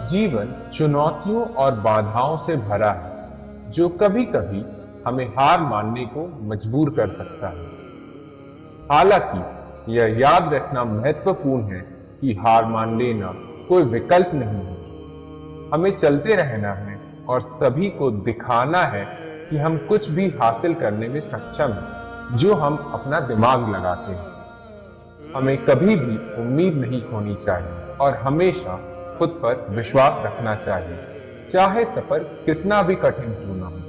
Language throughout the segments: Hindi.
जीवन चुनौतियों और बाधाओं से भरा है जो कभी कभी हमें हार मानने को मजबूर कर सकता है। हालांकि यह याद रखना महत्वपूर्ण है कि हार मान लेना कोई विकल्प नहीं है। हमें चलते रहना है और सभी को दिखाना है कि हम कुछ भी हासिल करने में सक्षम हैं जो हम अपना दिमाग लगाते हैं। हमें कभी भी उम्मीद नहीं खोनी चाहिए और हमेशा खुद पर विश्वास रखना चाहिए, चाहे सफर कितना भी कठिन क्यों ना हो।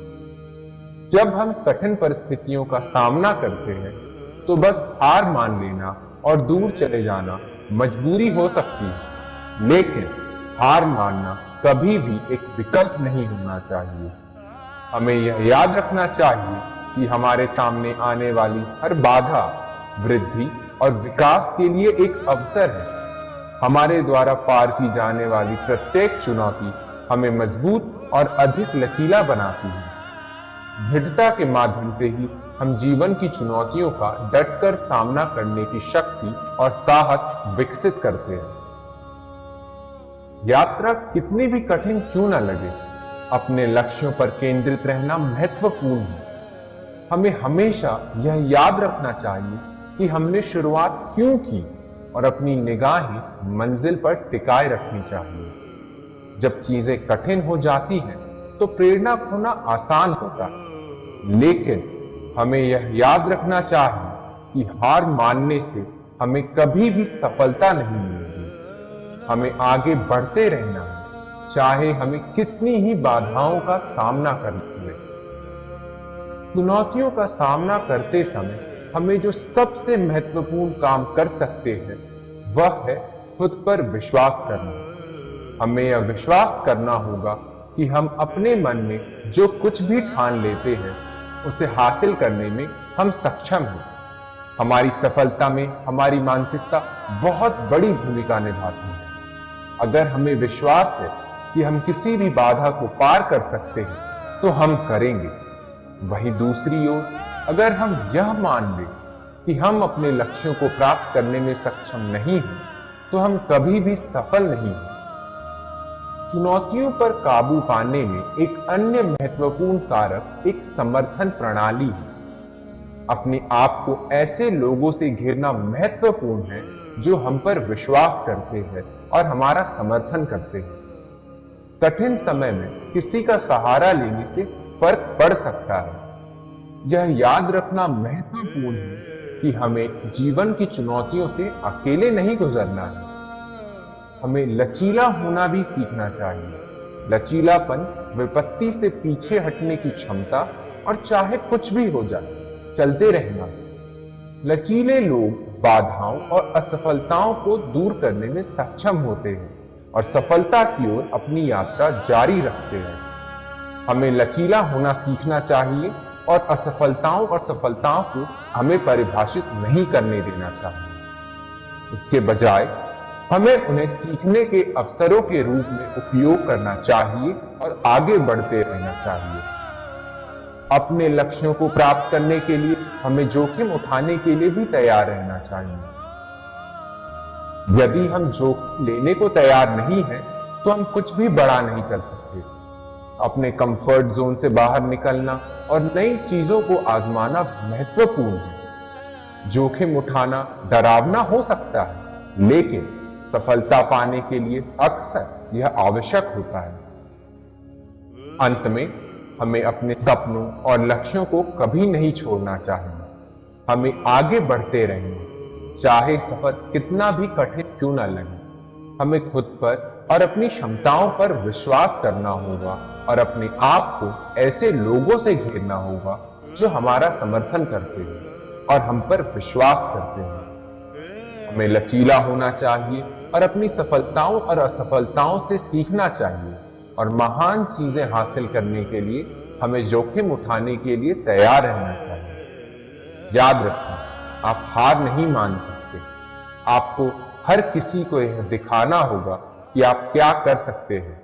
जब हम कठिन परिस्थितियों का सामना करते हैं तो बस हार मान लेना और दूर चले जाना मजबूरी हो सकती है, लेकिन हार मानना कभी भी एक विकल्प नहीं होना चाहिए। हमें यह याद रखना चाहिए कि हमारे सामने आने वाली हर बाधा वृद्धि और विकास के लिए एक अवसर है। हमारे द्वारा पार की जाने वाली प्रत्येक चुनौती हमें मजबूत और अधिक लचीला बनाती है। दृढ़ता के माध्यम से ही हम जीवन की चुनौतियों का डटकर सामना करने की शक्ति और साहस विकसित करते हैं। यात्रा कितनी भी कठिन क्यों न लगे, अपने लक्ष्यों पर केंद्रित रहना महत्वपूर्ण है। हमें हमेशा यह याद रखना चाहिए कि हमने शुरुआत क्यों की और अपनी निगाहें मंजिल पर टिकाए रखनी चाहिए। जब चीजें कठिन हो जाती हैं तो प्रेरणा खोना आसान होता है, लेकिन हमें यह याद रखना चाहिए कि हार मानने से हमें कभी भी सफलता नहीं मिलेगी। हमें आगे बढ़ते रहना है, चाहे हमें कितनी ही बाधाओं का सामना करना पड़े। चुनौतियों का सामना करते समय हमें जो सबसे महत्वपूर्ण काम कर सकते हैं वह है खुद पर विश्वास करना। हमें यह विश्वास करना होगा कि हम अपने मन में जो कुछ भी ठान लेते हैं उसे हासिल करने में हम सक्षम हैं। हमारी सफलता में हमारी मानसिकता बहुत बड़ी भूमिका निभाती है। अगर हमें विश्वास है कि हम किसी भी बाधा को पार कर सकते हैं तो हम करेंगे। वहीं दूसरी ओर अगर हम यह मान लें कि हम अपने लक्ष्यों को प्राप्त करने में सक्षम नहीं हैं, तो हम कभी भी सफल नहीं हैं। चुनौतियों पर काबू पाने में एक अन्य महत्वपूर्ण कारक एक समर्थन प्रणाली है। अपने आप को ऐसे लोगों से घेरना महत्वपूर्ण है जो हम पर विश्वास करते हैं और हमारा समर्थन करते हैं। कठिन समय में किसी का सहारा लेने से फर्क पड़ सकता है। यह याद रखना महत्वपूर्ण है कि हमें जीवन की चुनौतियों से अकेले नहीं गुजरना है। हमें लचीला होना भी सीखना चाहिए। लचीलापन विपत्ति से पीछे हटने की क्षमता और चाहे कुछ भी हो जाए चलते रहना। लचीले लोग बाधाओं और असफलताओं को दूर करने में सक्षम होते हैं और सफलता की ओर अपनी यात्रा जारी रखते हैं। हमें लचीला होना सीखना चाहिए और असफलताओं और सफलताओं को हमें परिभाषित नहीं करने देना चाहिए। इसके बजाय हमें उन्हें सीखने के अवसरों के रूप में उपयोग करना चाहिए और आगे बढ़ते रहना चाहिए। अपने लक्ष्यों को प्राप्त करने के लिए हमें जोखिम उठाने के लिए भी तैयार रहना चाहिए। यदि हम जोखिम लेने को तैयार नहीं हैं, तो हम कुछ भी बड़ा नहीं कर सकते। अपने कंफर्ट जोन से बाहर निकलना और नई चीजों को आजमाना महत्वपूर्ण है। जोखिम उठाना डरावना हो सकता है, लेकिन सफलता पाने के लिए अक्सर यह आवश्यक होता है। अंत में हमें अपने सपनों और लक्ष्यों को कभी नहीं छोड़ना चाहिए। हमें आगे बढ़ते रहेंगे, चाहे सफर कितना भी कठिन क्यों न लगे। हमें खुद पर और अपनी क्षमताओं पर विश्वास करना होगा और अपने आप को ऐसे लोगों से घेरना होगा जो हमारा समर्थन करते हैं और हम पर विश्वास करते हैं। हमें लचीला होना चाहिए और अपनी सफलताओं और असफलताओं से सीखना चाहिए और महान चीजें हासिल करने के लिए हमें जोखिम उठाने के लिए तैयार रहना चाहिए। याद रखना, आप हार नहीं मान सकते। आपको हर किसी को यह दिखाना होगा कि आप क्या कर सकते हैं।